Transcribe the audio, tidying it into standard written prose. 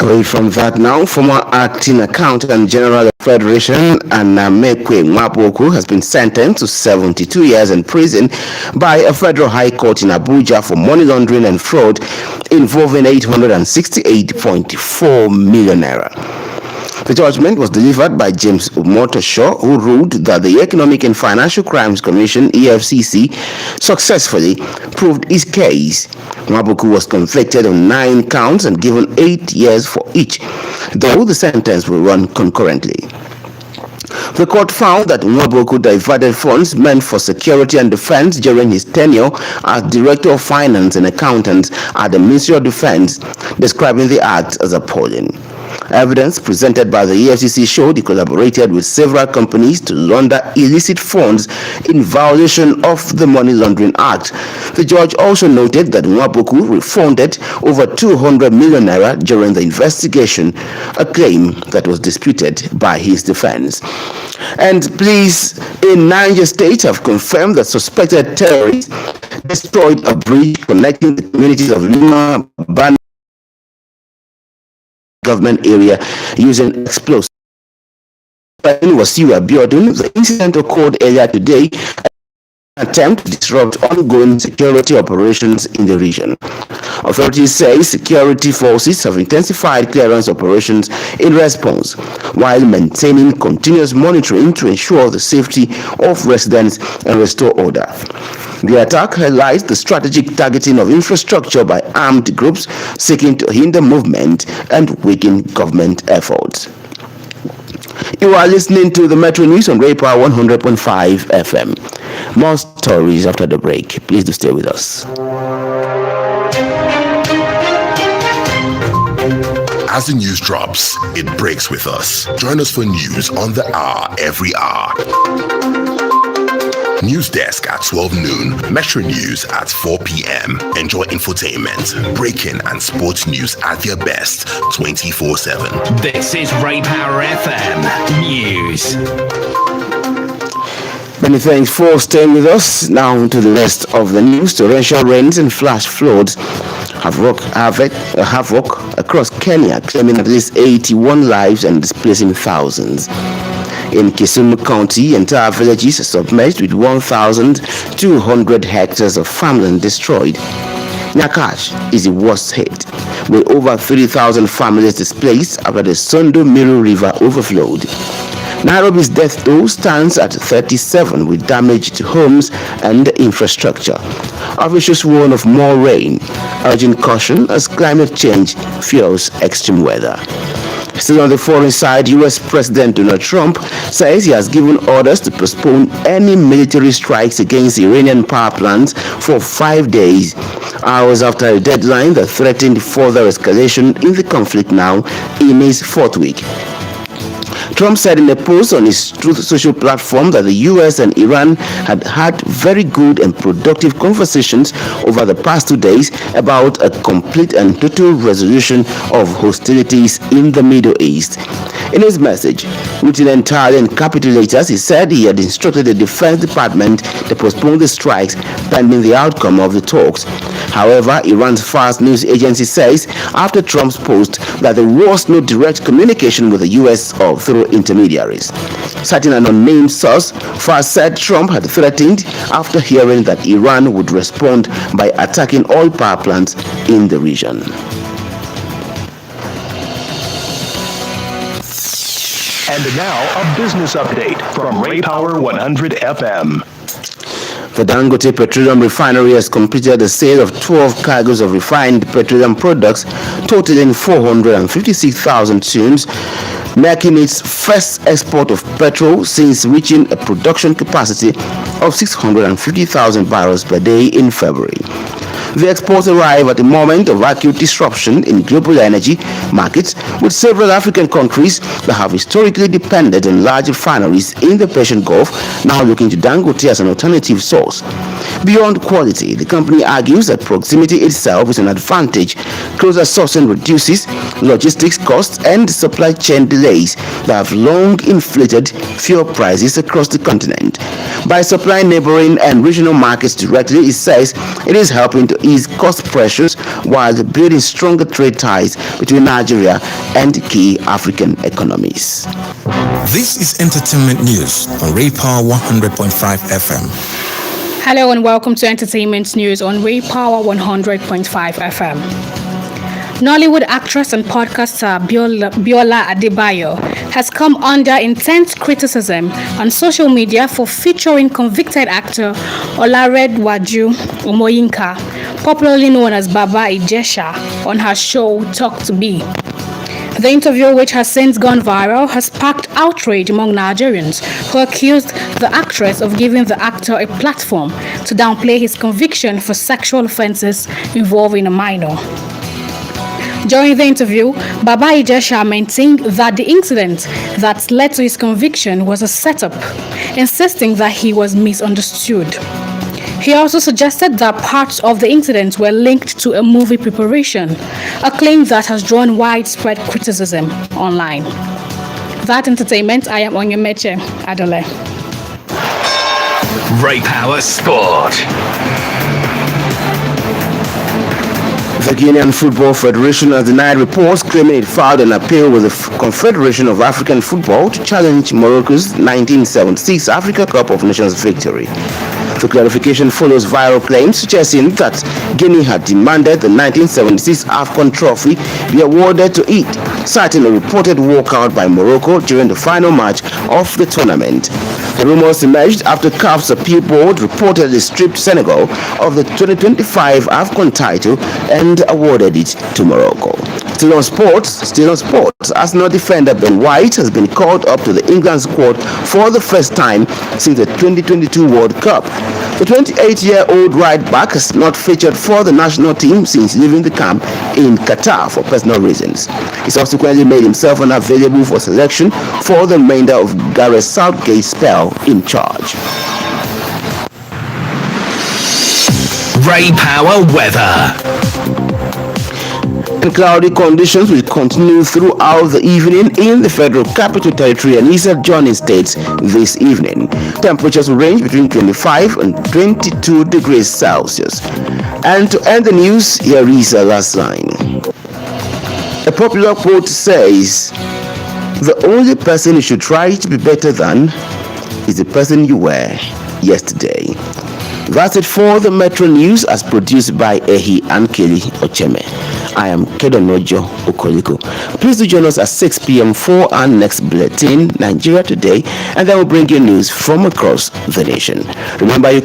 Away from that now, former acting accountant general of Federation Mekwe Mwaboku has been sentenced to 72 years in prison by a federal high court in Abuja for money laundering and fraud involving 868.4 million naira. The judgment was delivered by James Umotosho, who ruled that the Economic and Financial Crimes Commission (EFCC) successfully proved his case. Mwaboku was convicted on 9 counts and given 8 years for each, though the sentence will run concurrently. The court found that Mwaboku diverted funds meant for security and defense during his tenure as Director of Finance and Accountant at the Ministry of Defense, describing the act as appalling. Evidence presented by the EFCC showed he collaborated with several companies to launder illicit funds in violation of the Money Laundering Act. The judge also noted that Mwaboku refunded over 200 million naira during the investigation, a claim that was disputed by his defense. And police in Niger State have confirmed that suspected terrorists destroyed a bridge connecting the communities of Lima, Ban government area using explosives. The incident occurred earlier today, an attempt to disrupt ongoing security operations in the region. Authorities say security forces have intensified clearance operations in response, while maintaining continuous monitoring to ensure the safety of residents and restore order. The attack highlights the strategic targeting of infrastructure by armed groups seeking to hinder movement and weaken government efforts. You are listening to the Metro News on RayPower 100.5 FM. More stories after the break. Please do stay with us. As the news drops, it breaks with us. Join us for news on the hour every hour. News desk at 12 noon, Metro News at 4 p.m. Enjoy infotainment, breaking and sports news at their best 24/7. This is RayPower FM News. Many thanks for staying with us. Now to the rest of the news. Torrential rains and flash floods have wreaked havoc across Kenya, claiming at least 81 lives and displacing thousands. In Kisumu County, entire villages are submerged with 1,200 hectares of farmland destroyed. Nyakash is the worst hit, with over 3,000 families displaced after the Sondo Miru River overflowed. Nairobi's death toll stands at 37, with damage to homes and infrastructure. Officials warn of more rain, urging caution as climate change fuels extreme weather. Still on the foreign side, U.S. President Donald Trump says he has given orders to postpone any military strikes against Iranian power plants for 5 days, hours after a deadline that threatened further escalation in the conflict now in his 4th week. Trump said in a post on his Truth Social platform that the U.S. and Iran had very good and productive conversations over the past 2 days about a complete and total resolution of hostilities in the Middle East. In his message, written entirely in capital letters, he said he had instructed the Defense Department to postpone the strikes pending the outcome of the talks. However, Iran's fast news agency says after Trump's post that there was no direct communication with the U.S. or through intermediaries. Citing an unnamed source, Fast said Trump had threatened after hearing that Iran would respond by attacking oil power plants in the region. And now, a business update from RayPower 100 FM. The Dangote Petroleum Refinery has completed the sale of 12 cargoes of refined petroleum products totaling 456,000 tons, making its first export of petrol since reaching a production capacity of 650,000 barrels per day in February. The exports arrive at a moment of acute disruption in global energy markets, with several African countries that have historically depended on large refineries in the Persian Gulf now looking to Dangote as an alternative source. Beyond quality, the company argues that proximity itself is an advantage. Closer sourcing reduces logistics costs and supply chain delays that have long inflated fuel prices across the continent. By supplying neighboring and regional markets directly, it says it is helping to ease cost pressures while building stronger trade ties between Nigeria and key African economies. This is entertainment news on RayPower 100.5 FM. Hello and welcome to Entertainment News on RayPower 100.5 FM. Nollywood actress and podcaster Biola Adebayo has come under intense criticism on social media for featuring convicted actor Olaredwaju Omoyinka, popularly known as Baba Ijesha, on her show Talk to Be. The interview, which has since gone viral, has sparked outrage among Nigerians who accused the actress of giving the actor a platform to downplay his conviction for sexual offenses involving a minor. During the interview, Baba Ijesha maintained that the incident that led to his conviction was a setup, insisting that he was misunderstood. He also suggested that parts of the incident were linked to a movie preparation, a claim that has drawn widespread criticism online. That entertainment, I am Onyemeche Adole. RayPower Sport. The Guinean Football Federation has denied reports claiming it filed an appeal with the Confederation of African Football to challenge Morocco's 1976 Africa Cup of Nations victory. The clarification follows viral claims suggesting that Guinea had demanded the 1976 AFCON trophy be awarded to it, citing a reported walkout by Morocco during the final match of the tournament. The rumors emerged after CAF's appeal board reportedly stripped Senegal of the 2025 AFCON title and awarded it to Morocco. Still on sports, Arsenal defender Ben White has been called up to the England squad for the first time since the 2022 World Cup. The 28-year-old right-back has not featured for the national team since leaving the camp in Qatar for personal reasons. He subsequently made himself unavailable for selection for the remainder of Gareth Southgate's spell in charge. RayPower weather. And cloudy conditions will continue throughout the evening in the Federal Capital Territory and East Joining states this evening. Temperatures will range between 25 and 22 degrees Celsius. And to end the news, here is a last line. A popular quote says, "The only person you should try to be better than is the person you were yesterday." That's it for the Metro News as produced by Ehi Ankeli Ocheme. I am Kedonojo Okoliko. Please do join us at 6 p.m. for our next bulletin, Nigeria Today, and then we'll bring you news from across the nation. Remember, you